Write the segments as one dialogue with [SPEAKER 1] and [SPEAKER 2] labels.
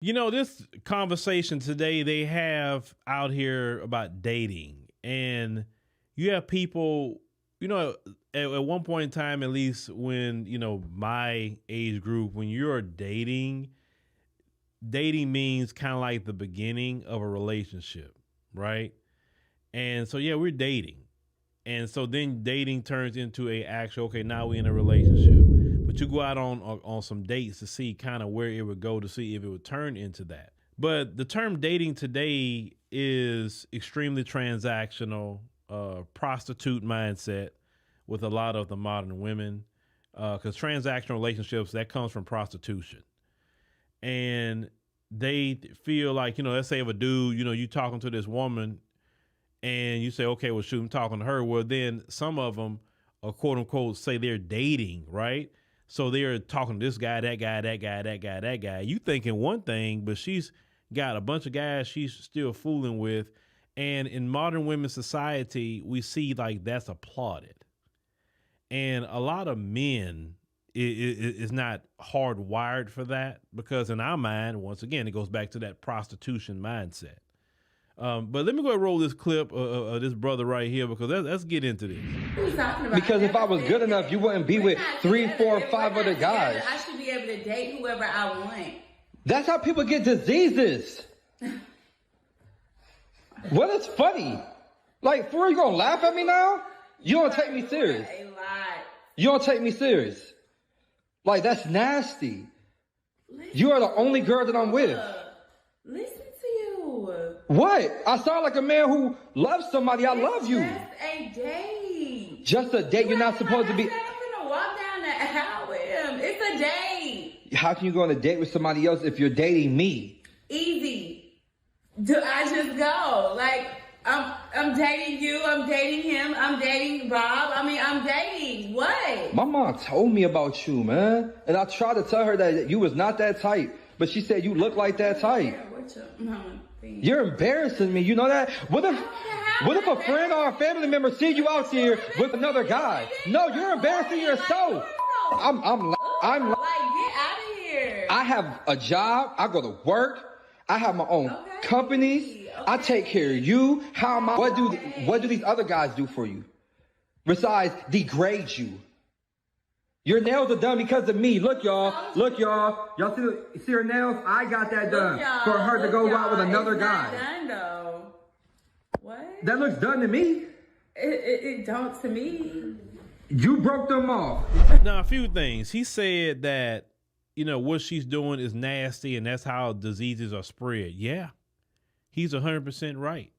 [SPEAKER 1] This conversation today they have out here about dating, and you have people, you know, at one point in time, at least when, my age group, when you're dating means kind of like the beginning of a relationship, right? And so, yeah, we're dating. And so then dating turns into a actual, okay, now we're in a relationship. But you go out on some dates to see kind of where it would go to see if it would turn into that. But the term dating today is extremely transactional, prostitute mindset with a lot of the modern women. Because transactional relationships, that comes from prostitution. And they feel like, let's say if a dude, you talking to this woman and you say, okay, well, shoot, I'm talking to her. Well, then some of them, quote unquote, say they're dating, right? So they're talking to this guy, that guy, that guy, that guy, that guy. You thinking one thing, but she's got a bunch of guys she's still fooling with. And in modern women's society, we see like that's applauded. And a lot of men is not hardwired for that because in our mind, once again, it goes back to that prostitution mindset. But let me go and roll this clip of this brother right here because let's get into this.
[SPEAKER 2] Because if I was good enough, you wouldn't be with 3, 4, 5 other guys.
[SPEAKER 3] I should be able to date whoever I want.
[SPEAKER 2] That's how people get diseases. What is funny? Like, for you gonna laugh at me now? You don't take me serious.
[SPEAKER 3] A lot.
[SPEAKER 2] You don't take me serious. Like, that's nasty. You are the only girl that I'm with.
[SPEAKER 3] Listen to you.
[SPEAKER 2] What? I sound like a man who loves somebody. I love you.
[SPEAKER 3] Just a date.
[SPEAKER 2] Just a date. You're not supposed to be.
[SPEAKER 3] I'm gonna walk down the aisle with him. It's a date.
[SPEAKER 2] How can you go on a date with somebody else if you're dating me?
[SPEAKER 3] Easy. Do I just go? Like, I'm dating you, I'm dating him, I'm dating Rob. I'm dating. What?
[SPEAKER 2] My mom told me about you, man. And I tried to tell her that you was not that type. But she said you look like that type.
[SPEAKER 3] What's your mama think?
[SPEAKER 2] You're embarrassing me. You know that? What if a friend or a family member see you out here with another guy? No, you're embarrassing yourself. I'm
[SPEAKER 3] like, get out of here.
[SPEAKER 2] I have a job. I go to work. I have my own companies. I take care of you. How am I? What do these other guys do for you? Besides degrade you. Your nails are done because of me. Look, y'all. Look, y'all. Y'all see her nails? I got that done for her to go out with another guy.
[SPEAKER 3] It's not done, though. What?
[SPEAKER 2] That looks done to me.
[SPEAKER 3] It don't to me.
[SPEAKER 2] You broke them off.
[SPEAKER 1] Now, a few things. He said that, what she's doing is nasty and that's how diseases are spread. Yeah, he's 100% right.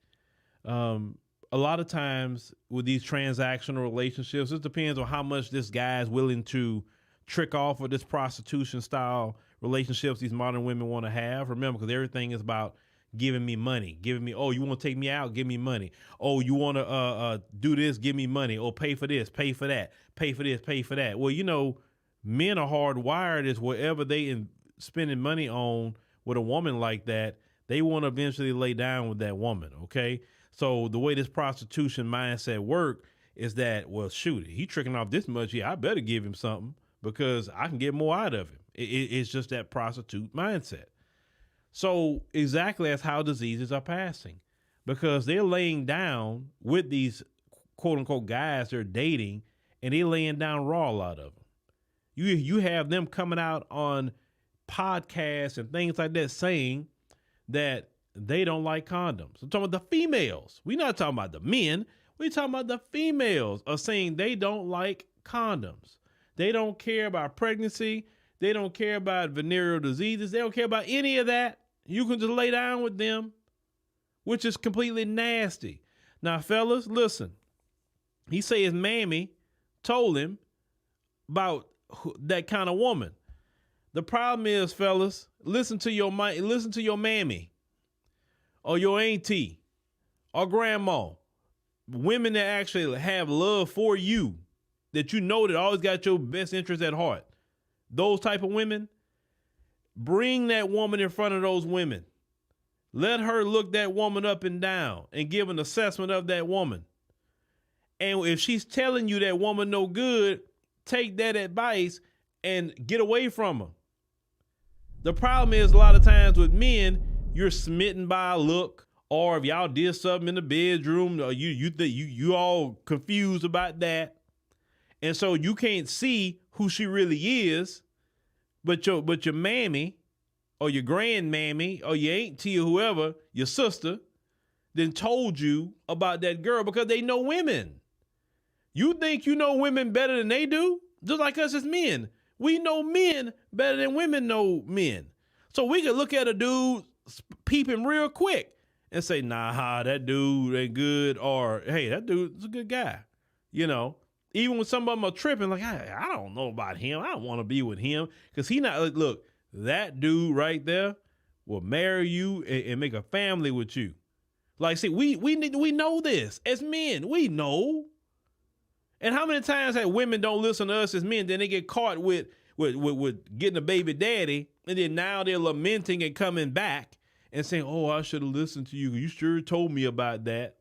[SPEAKER 1] A lot of times with these transactional relationships, it depends on how much this guy is willing to trick off of this prostitution style relationships these modern women want to have. Remember, because everything is about giving me money, oh, you want to take me out? Give me money. Oh, you want to do this? Give me money. Oh, pay for this, pay for that, pay for this, pay for that. Well, men are hardwired is whatever they spending money on with a woman like that, they want to eventually lay down with that woman, okay? So the way this prostitution mindset work is that, well, shoot, he tricking off this much, I better give him something because I can get more out of him. It's just that prostitute mindset. So exactly that's how diseases are passing because they're laying down with these quote unquote guys they're dating and they're laying down raw, a lot of them. You have them coming out on podcasts and things like that saying that they don't like condoms. I'm talking about the females. We're not talking about the men. We're talking about the females are saying they don't like condoms. They don't care about pregnancy. They don't care about venereal diseases. They don't care about any of that. You can just lay down with them, which is completely nasty. Now, fellas, listen. He say his mammy told him about that kind of woman. The problem is, fellas, listen to your mammy or your auntie or grandma, women that actually have love for you, that that always got your best interest at heart. Those type of women, bring that woman in front of those women. Let her look that woman up and down and give an assessment of that woman. And if she's telling you that woman no good, take that advice and get away from her. The problem is a lot of times with men, you're smitten by a look, or if y'all did something in the bedroom, or you all confused about that. And so you can't see who she really is, but your mammy or your grandmammy or your auntie or whoever, your sister, then told you about that girl because they know women. You think you know women better than they do? Just like us as men. We know men better than women know men. So we can look at a dude peeping real quick and say, nah, that dude ain't good, or hey, that dude's a good guy. You know, even when some of them are tripping, like, I don't know about him. I don't want to be with him because he not, look, that dude right there will marry you and make a family with you. Like, see, we know this as men. We know. And how many times have women don't listen to us as men, then they get caught with getting a baby daddy, and then now they're lamenting and coming back and saying, oh, I should have listened to you. You sure told me about that.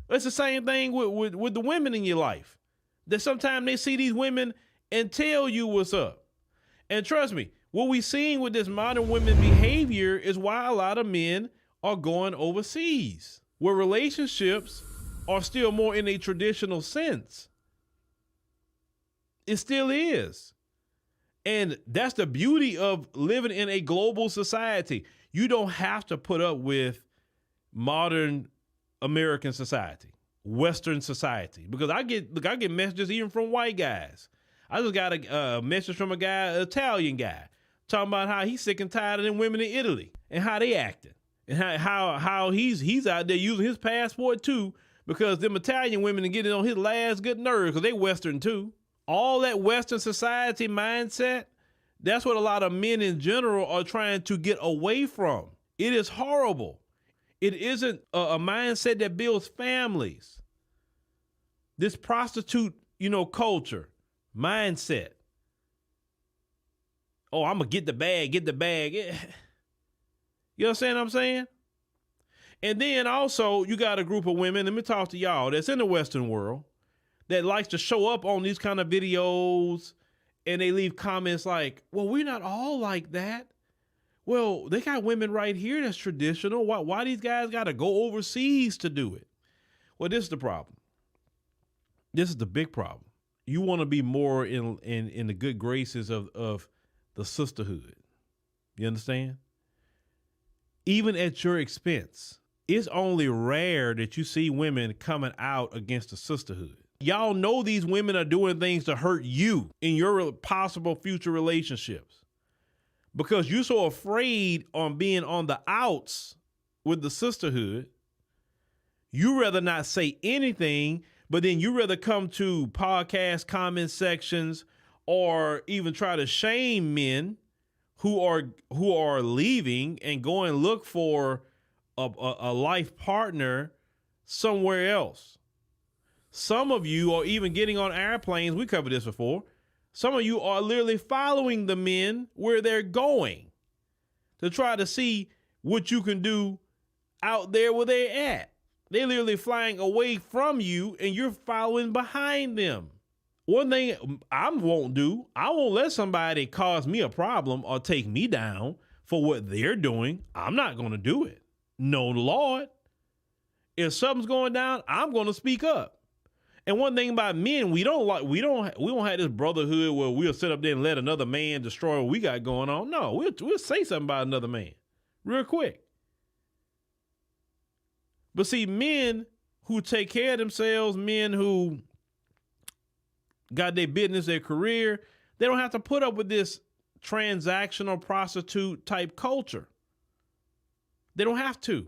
[SPEAKER 1] It's the same thing with the women in your life. That sometimes they see these women and tell you what's up. And trust me, what we're seeing with this modern women behavior is why a lot of men are going overseas, where relationships are still more in a traditional sense. It still is. And that's the beauty of living in a global society. You don't have to put up with modern American society, Western society, because I get messages even from white guys. I just got a message from a guy, an Italian guy, talking about how he's sick and tired of them women in Italy and how they acting, and how he's out there using his passport too, because them Italian women are getting on his last good nerves because they Western too. All that Western society mindset, that's what a lot of men in general are trying to get away from. It is horrible. It isn't a mindset that builds families. This prostitute, culture, mindset. Oh, I'm going to get the bag. You understand what I'm saying? And then also you got a group of women, let me talk to y'all, that's in the Western world, that likes to show up on these kind of videos, and they leave comments like, well, we're not all like that. Well, they got women right here that's traditional. Why these guys got to go overseas to do it? Well, this is the problem. This is the big problem. You want to be more in the good graces of the sisterhood. You understand? Even at your expense. It's only rare that you see women coming out against the sisterhood. Y'all know these women are doing things to hurt you in your possible future relationships because you're so afraid on being on the outs with the sisterhood. You rather not say anything, but then you rather come to podcast comment sections or even try to shame men who are leaving and go and look for a life partner somewhere else. Some of you are even getting on airplanes. We covered this before. Some of you are literally following the men where they're going to try to see what you can do out there where they're at. They're literally flying away from you and you're following behind them. One thing I won't do, I won't let somebody cause me a problem or take me down for what they're doing. I'm not going to do it. No, Lord. If something's going down, I'm going to speak up. And one thing about men, we don't have this brotherhood where we'll sit up there and let another man destroy what we got going on. No, we'll say something about another man real quick. But see, men who take care of themselves, men who got their business, their career, they don't have to put up with this transactional prostitute type culture. They don't have to.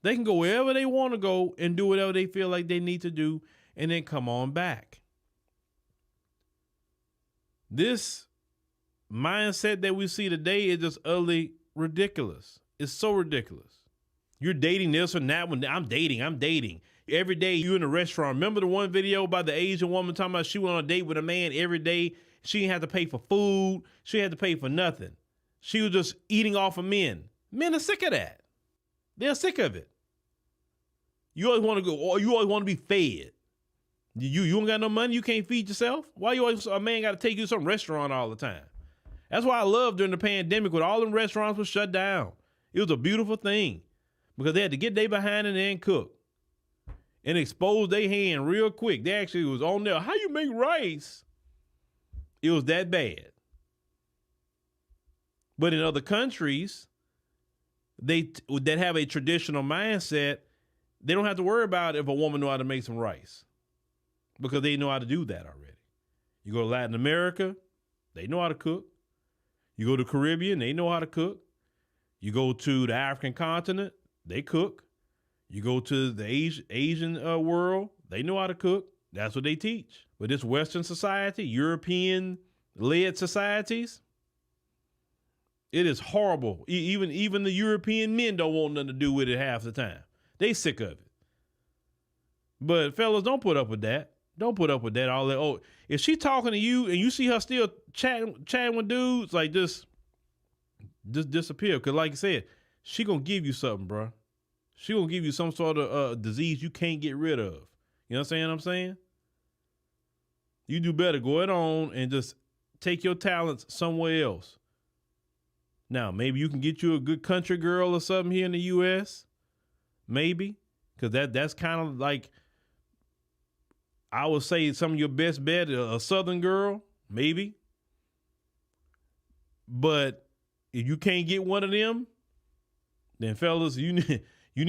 [SPEAKER 1] They can go wherever they want to go and do whatever they feel like they need to do and then come on back. This mindset that we see today is just utterly ridiculous. It's so ridiculous. You're dating this and that one. I'm dating. Every day you in a restaurant. Remember the one video about the Asian woman talking about she went on a date with a man every day. She didn't have to pay for food. She didn't have to pay for nothing. She was just eating off of men. Men are sick of that. They're sick of it. You always want to go, or you always want to be fed. You don't got no money, you can't feed yourself? Why you always a man got to take you to some restaurant all the time? That's why I love during the pandemic when all them restaurants were shut down. It was a beautiful thing because they had to get their behind in there and cook and expose their hand real quick. They actually was on there. How you make rice? It was that bad. But in other countries, that have a traditional mindset, they don't have to worry about if a woman know how to make some rice because they know how to do that already. You go to Latin America, they know how to cook. You go to Caribbean, they know how to cook. You go to the African continent, they cook. You go to the Asian world, they know how to cook. That's what they teach. But this Western society, European-led societies, it is horrible. Even the European men don't want nothing to do with it half the time. They sick of it. But fellas, don't put up with that. Don't put up with that. All that. Oh, if she talking to you and you see her still chatting with dudes, like just disappear. Cause like I said, she gonna give you something, bro. She gonna give you some sort of disease you can't get rid of. You know what I'm saying? You do better go it on and just take your talents somewhere else. Now, maybe you can get you a good country girl or something here in the U.S. Maybe. Because that's kind of like, I would say some of your best bet, a Southern girl, maybe. But if you can't get one of them, then fellas, you